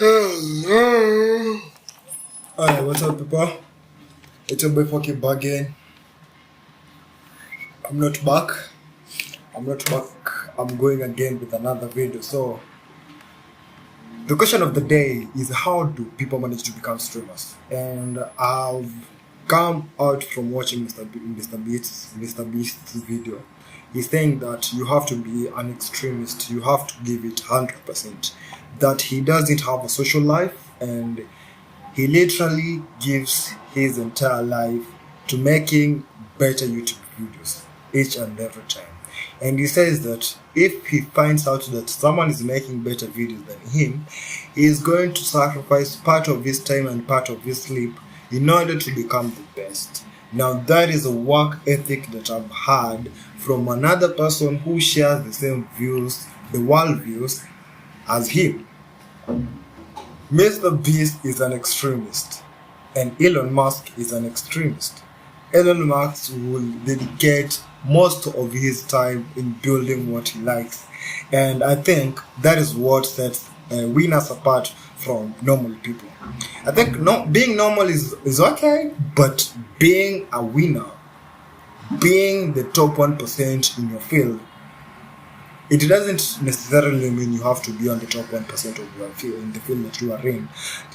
Alright, what's up, people? It's your boy fucking back again. I'm not back. I'm not back. I'm going again with another video. So, the question of the day is, how do people manage to become streamers? And I've come out from watching Mr. Beast's video. He's saying that you have to be an extremist. You have to give it 100%. That he doesn't have a social life, and he literally gives his entire life to making better YouTube videos each and every time. And he says that if he finds out that someone is making better videos than him, he is going to sacrifice part of his time and part of his sleep in order to become the best. Now, that is a work ethic that I've had from another person who shares the same views, the world views, as him. Mr. Beast is an extremist, and Elon Musk is an extremist. Elon Musk will dedicate most of his time in building what he likes, and I think that is what sets winners apart from normal people. I think being normal is okay, but being a winner, being the top 1% in your field, it doesn't necessarily mean you have to be on the top 1% of your field, in the field that you are in.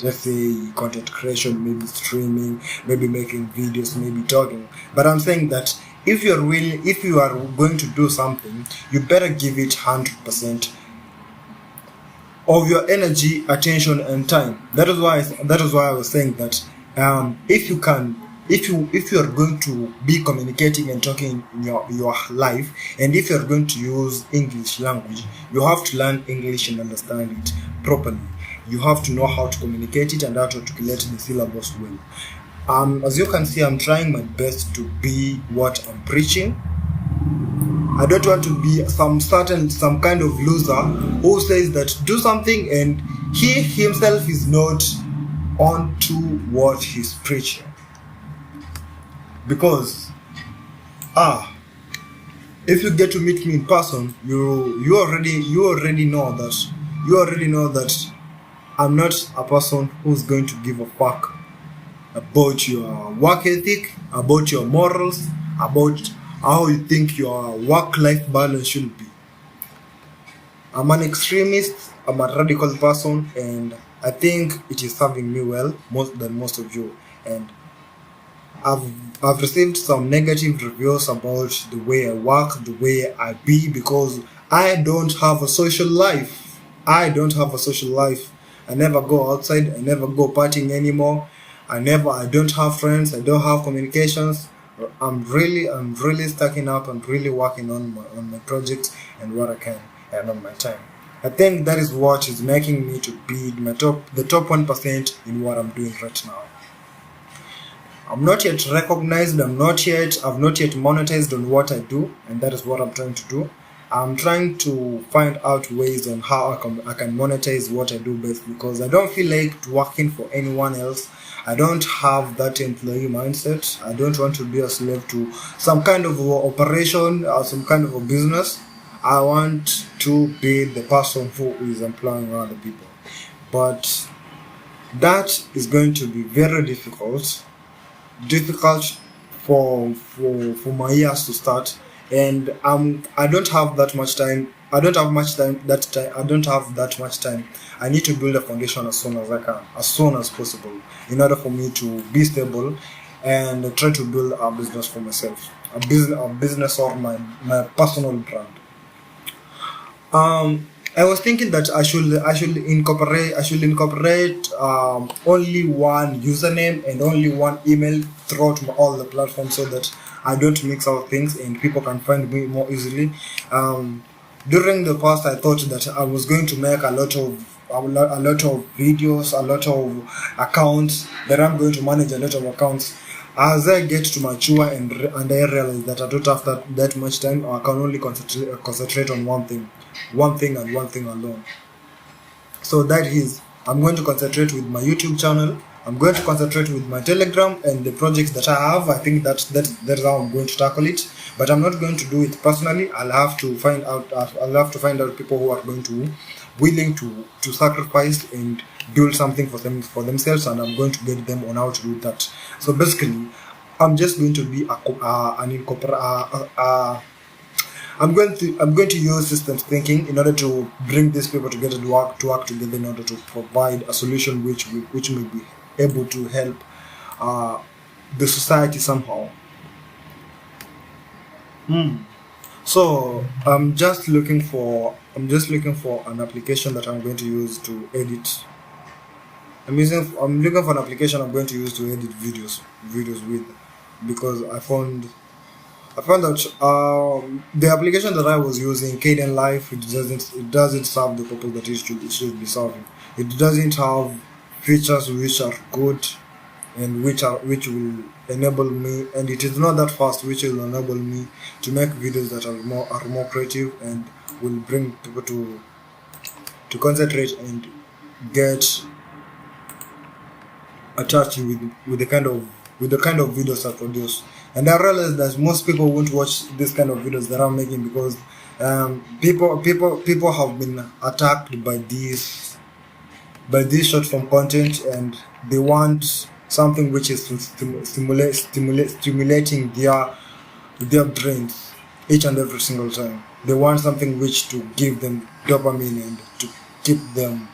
Let's say content creation, maybe streaming, maybe making videos, maybe talking. But I'm saying that if you are going to do something, you better give it 100% of your energy, attention, and time. That is why I was saying that if you are going to be communicating and talking in your life, and if you are going to use English language, you have to learn English and understand it properly. You have to know how to communicate it and how to articulate the syllables well. As you can see, I'm trying my best to be what I'm preaching. I don't want to be some kind of loser who says that do something and he himself is not on to what he's preaching. Because if you get to meet me in person, you already know that I'm not a person who's going to give a fuck about your work ethic, about your morals, about how you think your work-life balance should be. I'm an extremist, I'm a radical person, and I think it is serving me well more than most of you. And I've received some negative reviews about the way I work, the way I be, because I don't have a social life. I never go outside. I never go partying anymore. I don't have friends. I don't have communications. I'm really stacking up and really working on my projects and what I can and on my time. I think that is what is making me to be the top 1% in what I'm doing right now. I'm not yet recognized, I've not yet monetized on what I do, and that is what I'm trying to do. I'm trying to find out ways on how I can monetize what I do best, because I don't feel like working for anyone else. I don't have that employee mindset. I don't want to be a slave to some kind of operation or some kind of a business. I want to be the person who is employing other people. But that is going to be very difficult for my years to start, and I don't have that much time. I don't have that much time. I need to build a foundation as soon as I can, as soon as possible, in order for me to be stable and try to build a business for myself, a business or my personal brand. I was thinking that I should incorporate only one username and only one email throughout all the platforms, so that I don't mix up things and people can find me more easily. During the past, I thought that I was going to make a lot of videos, a lot of accounts, that I'm going to manage a lot of accounts. As I get to mature and I realize that I don't have that much time, I can only concentrate on one thing alone. So that is, I'm going to concentrate with my YouTube channel. I'm going to concentrate with my Telegram and the projects that I have. I think that's how I'm going to tackle it. But I'm not going to do it personally. I'll have to find out. I'll have to find out people who are going to willing to sacrifice and build something for themselves, and I'm going to get them on how to do that. So basically, I'm just going to be I'm going to use systems thinking in order to bring these people together to work together in order to provide a solution which may be able to help the society somehow. So I'm just looking for an application that I'm going to use to edit. I'm looking for an application I'm going to use to edit videos with, because I found that the application that I was using, Kdenlive, it doesn't serve the purpose that it should be serving. It doesn't have features which are good and which will enable me, and it is not that fast, which will enable me to make videos that are more creative and will bring people to concentrate and get attached with the kind of videos I produce. And I realize that most people won't watch this kind of videos that I'm making, because people have been attacked by this short form content, and they want something which is stimulating their brains each and every single time. They want something which to give them dopamine and to keep them,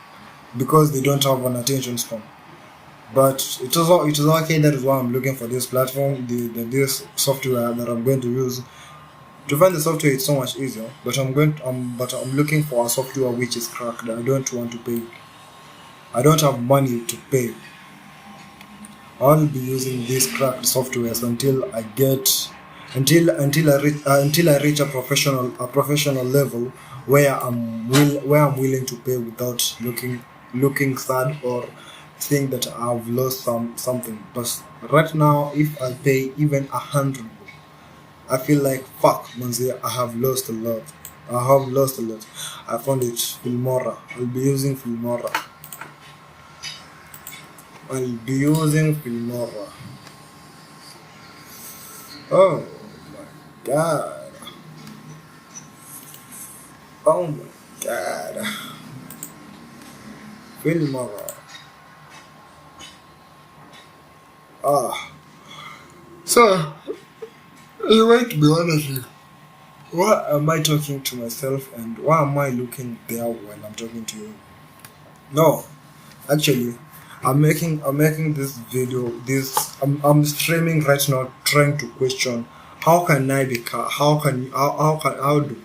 because they don't have an attention span. But it is okay. That is why I'm looking for this platform, this software that I'm going to use. To find the software, it's so much easier. But I'm looking for a software which is cracked. I don't want to pay. I don't have money to pay. I'll be using these cracked softwares until I reach a professional level where I'm willing to pay without looking sad or think that I've lost something. But right now, if I pay even 100, I feel like fuck, Manzi, I have lost a lot. I found it Filmora. I'll be using Filmora. Oh my god. Oh my god. Filmora. So, you might be honest, why am I talking to myself, and why am I looking there when I'm talking to you? No, actually, I'm making this video. I'm streaming right now, trying to question how do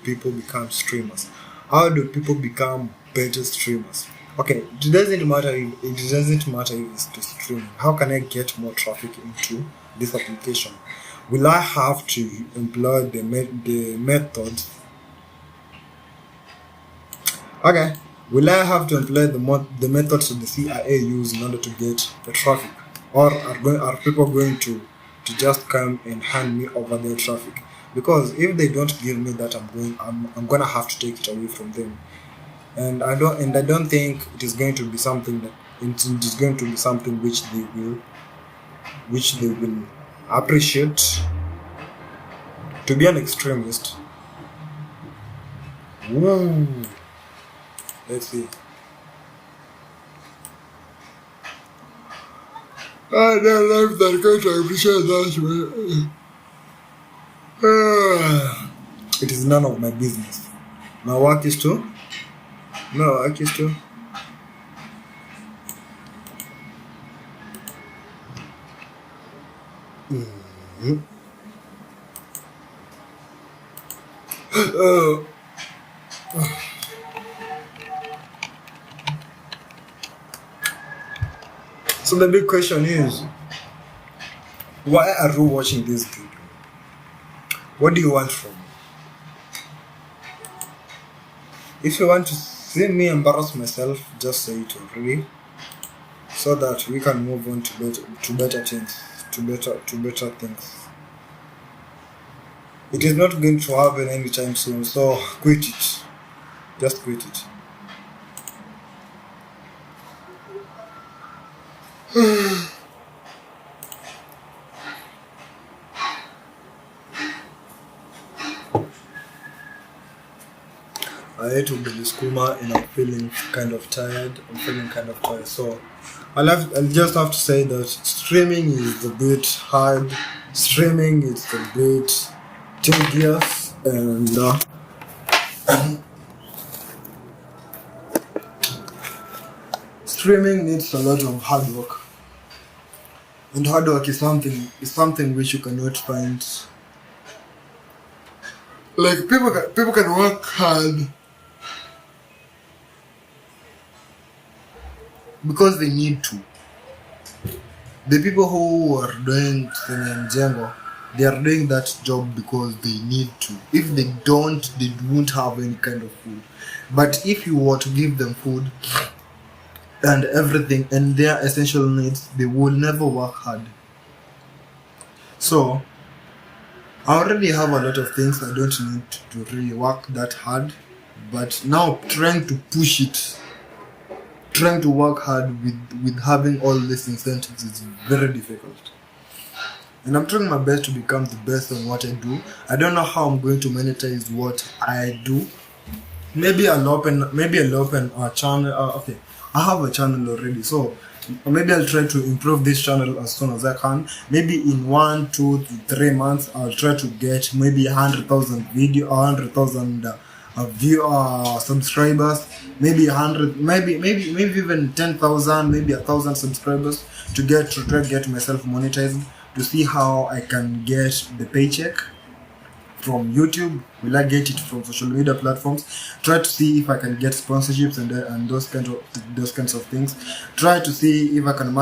people become streamers? How do people become better streamers? Okay, it doesn't matter if it's to stream. How can I get more traffic into this application? Will I have to employ the methods? Okay, will I have to employ the methods that the CIA use in order to get the traffic, or are people going to just come and hand me over their traffic? Because if they don't give me that, I'm gonna have to take it away from them. And I don't think it is going to be something which they will appreciate. To be an extremist. Woo. Let's see. I don't know if they're going to appreciate that. It is none of my business. My work is to. No, I just do. So the big question is, why are you watching this video? What do you want from me? If you want to see me embarrass myself, just say it already, so that we can move on to better things. It is not going to happen anytime soon, so quit it. Just quit it. I ate ugali skuma and I'm feeling kind of tired. So I'll just have to say that streaming is a bit hard. Streaming is a bit tedious, and streaming needs a lot of hard work. And hard work is something which you cannot find. Like people can work hard because they need to. The people who are doing Jengo, they are doing that job because they need to. If they don't, they won't have any kind of food. But if you were to give them food and everything and their essential needs, they will never work hard. So I already have a lot of things I don't need to really work that hard, but now trying to push it, trying to work hard with having all these incentives is very difficult. And I'm trying my best to become the best on what I do. I don't know how I'm going to monetize what I do. Maybe I'll open a channel. Okay, I have a channel already, so maybe I'll try to improve this channel as soon as I can. Maybe in 1, 2 to 3 months, I'll try to get maybe 100,000 video, 100,000 subscribers. Maybe 100, maybe even 10,000, maybe 1,000 subscribers to try to get myself monetized, to see how I can get the paycheck from YouTube. Will I get it from social media platforms? Try to see if I can get sponsorships and those kinds of things. Try to see if I can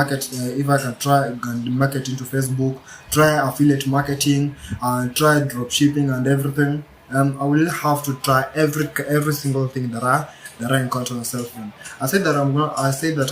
try and market into Facebook. Try affiliate marketing and try drop shipping and everything. I will have to try every single thing that I encounter myself in. I said that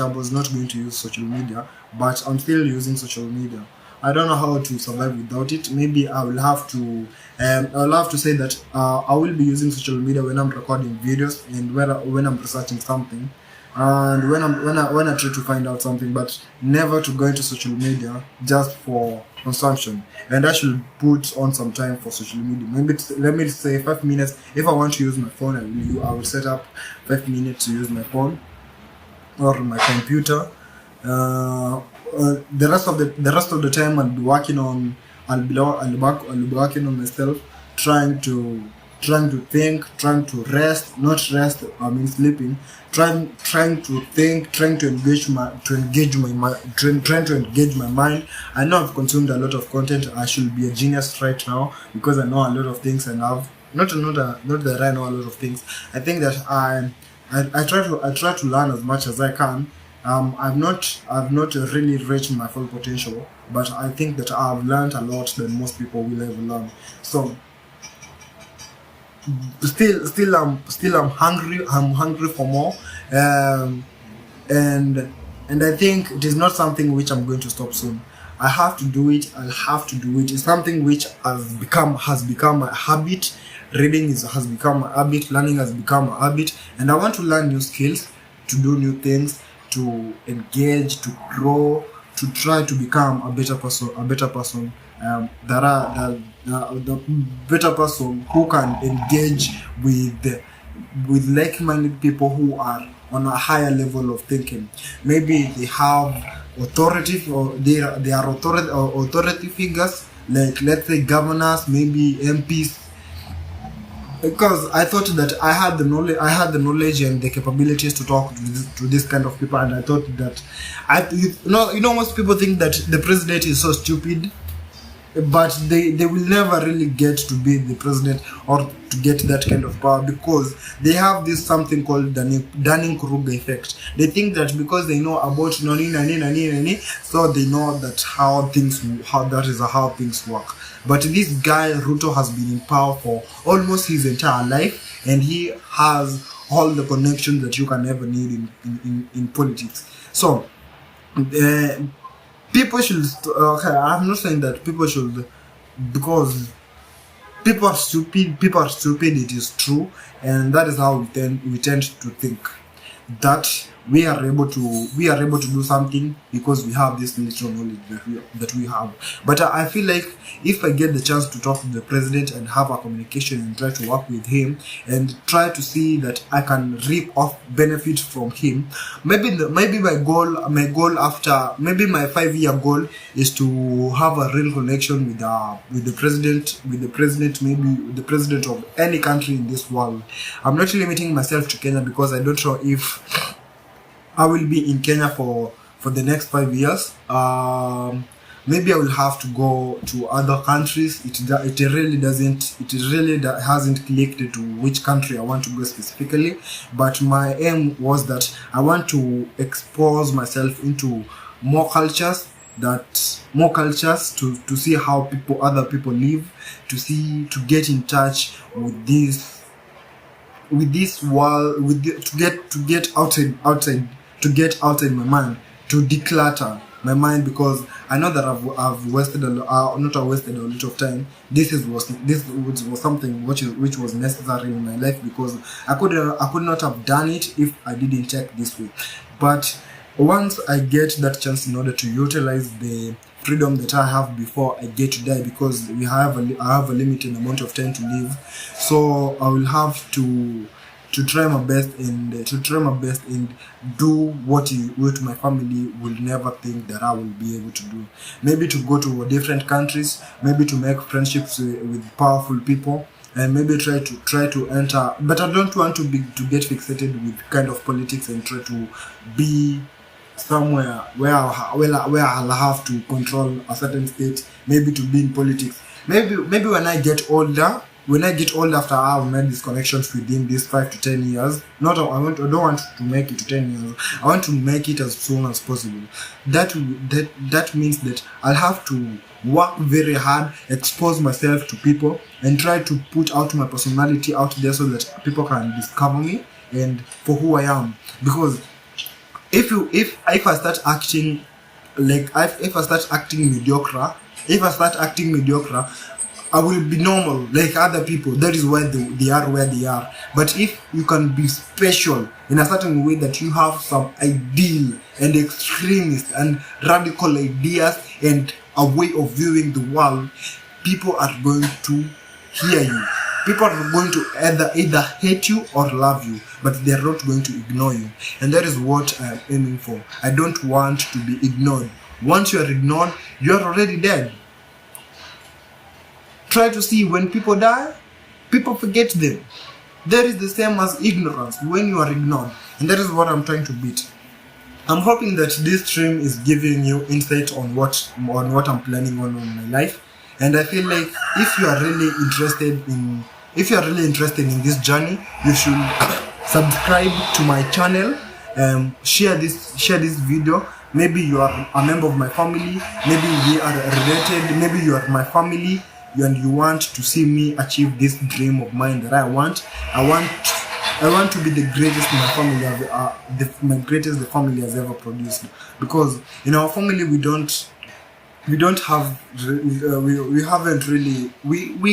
I was not going to use social media, but I'm still using social media. I don't know how to survive without it. Maybe I will have to say that I will be using social media when I'm recording videos and when I'm researching something, and when I try to find out something, but never to go into social media just for consumption. And I should put on some time for social media. Maybe let me say 5 minutes. If I want to use my phone, I will set up 5 minutes to use my phone or my computer. The rest of the time I'll be working on myself, trying to think, trying to rest, not rest, I mean sleeping, trying to think, trying to engage my mind. I know I've consumed a lot of content. I should be a genius right now because I know a lot of things, and I've not that I know a lot of things. I think that I try to learn as much as I can. I've not really reached my full potential, but I think that I've learned a lot than most people will ever learn. So still I'm hungry. I'm hungry for more, and I think it is not something which I'm going to stop soon. I have to do it. I'll have to do it. It's something which has become a habit. Reading has become a habit. Learning has become a habit, and I want to learn new skills, to do new things, to engage, to grow, to try to become a better person. The better person who can engage with like-minded people who are on a higher level of thinking. Maybe they have authority, or they are authority figures, like let's say governors, maybe MPs. Because I thought that I had the knowledge and the capabilities to talk to this kind of people, and I thought that most people think that the president is so stupid, but they will never really get to be the president or to get that kind of power, because they have this something called Dunning-Kruger effect. They think that because they know about nani, so they know that how things work. But this guy Ruto has been in power for almost his entire life, and he has all the connections that you can ever need in politics. So people should, I'm not saying that people should, because people are stupid, it is true, and that is how we tend to think. That we are able to do something because we have this little knowledge that we have. But I feel like if I get the chance to talk to the president and have a communication and try to work with him and try to see that I can reap off benefit from him, maybe my goal after, maybe my 5-year goal is to have a real connection with the president, maybe with the president of any country in this world. I'm not limiting myself to Kenya because I don't know if I will be in Kenya for the next 5 years. Maybe I will have to go to other countries. It really hasn't clicked to which country I want to go specifically. But my aim was that I want to expose myself into more cultures, to see how other people live, to get in touch with this world, to get outside my mind, to declutter my mind, because I know that I've wasted a lot of time. This was something which was necessary in my life, because I could not have done it if I didn't take this way. But once I get that chance, in order to utilize the freedom that I have before I get to die, because I have a limited amount of time to live, so I will have to try my best and do what my family will never think that I will be able to do. Maybe to go to different countries, maybe to make friendships with powerful people, and maybe try to enter. But I don't want to get fixated with kind of politics and try to be somewhere where I'll have to control a certain state. Maybe to be in politics. Maybe when I get older. After I've made these connections within these 5 to 10 years, I don't want to make it to 10 years. I want to make it as soon as possible. That means that I'll have to work very hard, expose myself to people, and try to put out my personality out there so that people can discover me and for who I am. Because if I start acting mediocre, I will be normal like other people. That is why they are where they are. But if you can be special in a certain way, that you have some ideal and extremist and radical ideas and a way of viewing the world, people are going to hear you. People are going to either hate you or love you, but they are not going to ignore you. And that is what I am aiming for. I don't want to be ignored. Once you are ignored, you are already dead. Try to see, when people die, people forget them. That is the same as ignorance, when you are ignored. And that is what I'm trying to beat. I'm hoping that this stream is giving you insight on what I'm planning on in my life. And I feel like if you are really interested in this journey, you should subscribe to my channel. Share this video. Maybe you are a member of my family. Maybe we are related. Maybe you are my family, and you want to see me achieve this dream of mine that I want. I want to be the greatest my family the family has ever produced. Because in our family we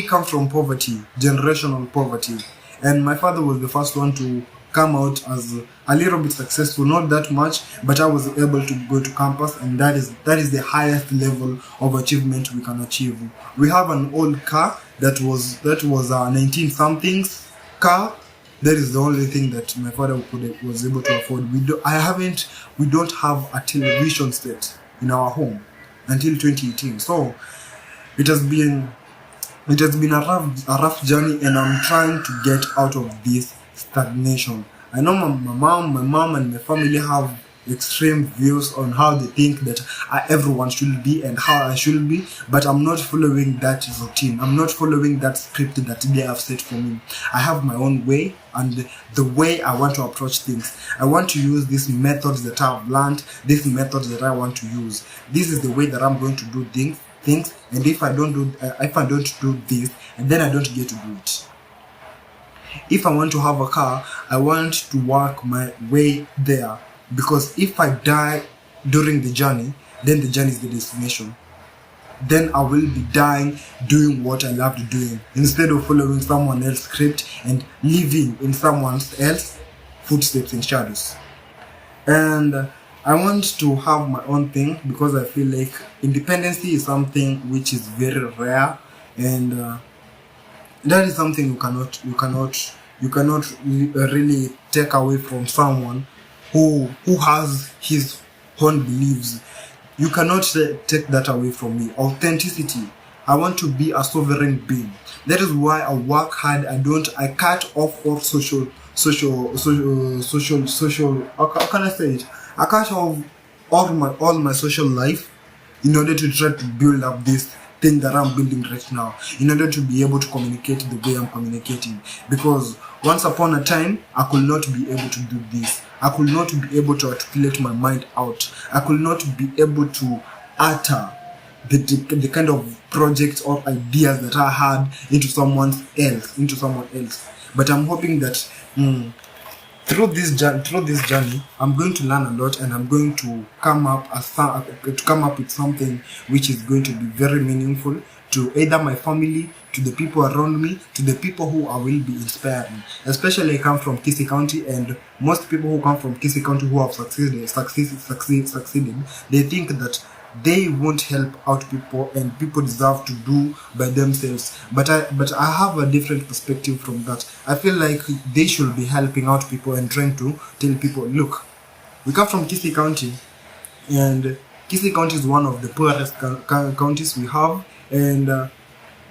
come from poverty, generational poverty, and my father was the first one to come out as a little bit successful, not that much, but I was able to go to campus, and that is the highest level of achievement we can achieve. We have an old car that was a 19 somethings car. That is the only thing that my father was able to afford. We don't have a television set in our home until 2018. So it has been a rough journey, and I'm trying to get out of this stagnation. I know my mom and my family have extreme views on how they think that everyone should be and how I should be, but I'm not following that routine. I'm not following that script that they have set for me. I have my own way, and the way I want to approach things. I want to use these methods that I've learned, these methods that I want to use. This is the way that I'm going to do things, and if I don't do this, and then I don't get to do it. If I want to have a car, I want to work my way there, because if I die during the journey, then the journey is the destination. Then I will be dying doing what I love doing, instead of following someone else's script and living in someone else's footsteps and shadows. And I want to have my own thing because I feel like independency is something which is very rare, and that is something you cannot really take away from someone who has his own beliefs. You cannot take that away from me. Authenticity. I want to be a sovereign being. That is why I work hard. I cut off all social. How can I say it? I cut off all my social life in order to try to build up this thing that I'm building right now, in order to be able to communicate the way I'm communicating. Because once upon a time, I could not be able to do this. I could not be able to articulate my mind out. I could not be able to utter the kind of projects or ideas that I had into someone else. But I'm hoping that through this journey, I'm going to learn a lot, and I'm going to come up with something which is going to be very meaningful to either my family, to the people around me, to the people who I will be inspiring. Especially I come from Kisii County, and most people who come from Kisii County who have succeeded, they think that they won't help out people, and people deserve to do by themselves. But I have a different perspective from that. I feel like they should be helping out people and trying to tell people, look, we come from Kisii County, and Kisii County is one of the poorest counties we have, and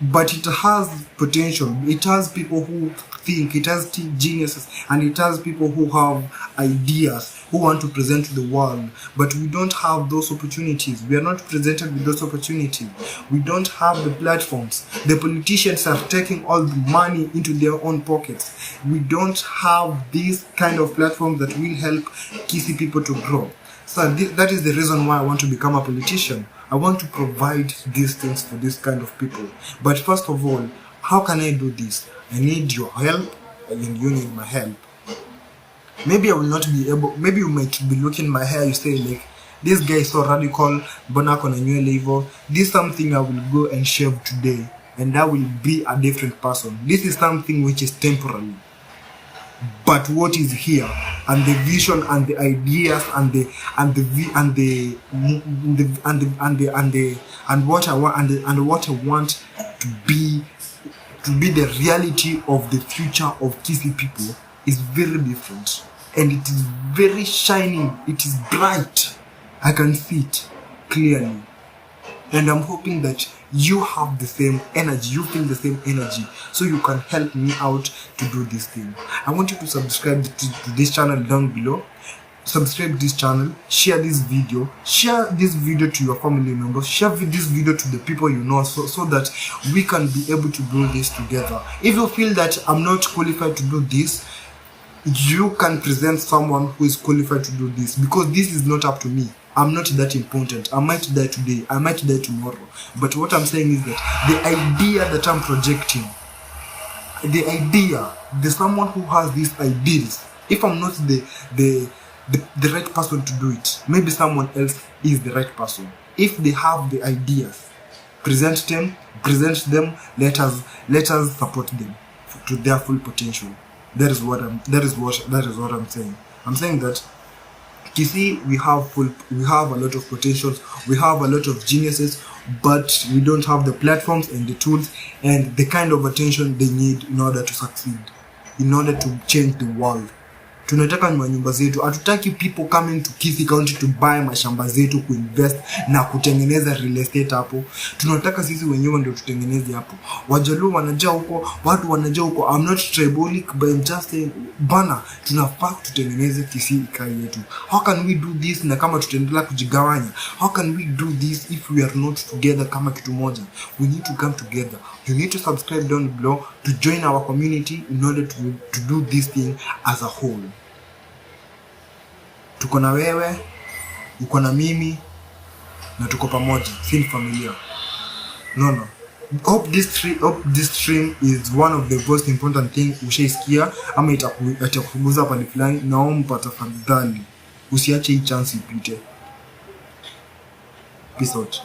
but it has potential. It has people who think, it has geniuses, and it has people who have ideas, who want to present to the world. But we don't have those opportunities. We are not presented with those opportunities. We don't have the platforms. The politicians are taking all the money into their own pockets. We don't have these kind of platforms that will help Kisii people to grow. So that is the reason why I want to become a politician. I want to provide these things for this kind of people. But first of all, how can I do this? I need your help, and you need my help. Maybe I will not be able, maybe you might be looking at my hair, you say like, this guy is so radical, mbona ako na nywele hivyo. This is something I will go and shave today, and I will be a different person. This is something which is temporary. But what is here, and the vision and the ideas and what I want to be the reality of the future of Kisii people is very different, and it is very shining. It is bright. I can see it clearly, and I'm hoping that you have the same energy, you feel the same energy, so you can help me out to do this thing. I want you to subscribe to this channel down below. Subscribe this channel, share this video to your family members, share this video to the people you know, so that we can be able to do this together. If you feel that I'm not qualified to do this, you can present someone who is qualified to do this, because this is not up to me. I'm not that important. I might die today, I might die tomorrow. But what I'm saying is that the idea that I'm projecting, there's someone who has these ideas. If I'm not the right person to do it, maybe someone else is the right person. If they have the ideas, present them, let us support them to their full potential. That is what I'm saying. I'm saying that Kisii, we have a lot of potentials, we have a lot of geniuses, but we don't have the platforms and the tools and the kind of attention they need in order to succeed, in order to change the world. Tunataka nyumba zetu. Hatutaki people coming to Kisii County to buy mashamba zetu, kuinvest na kutengeneza real estate hapo. Tunataka sisi wenyewe ndio tutengeneze hapo. Wajaluo wanajaa huko, watu wanajaa huko. I'm not tribalic, but I'm just saying, bana, tunafaa tutengeneze Kisii ikae yetu. How can we do this na kama tutaendelea kujigawanya? How can we do this if we are not together kama kitu moja? We need to come together. You need to subscribe down below to join our community in order to do this thing as a whole. Tuko na wewe, uko na mimi, na tuko pamoja, si familia. No. Hope this stream is one of the most important thing ushaisikia, ama itakuguza pale fulani. Naomba tafadhali usiache hii chance ipite. Peace out.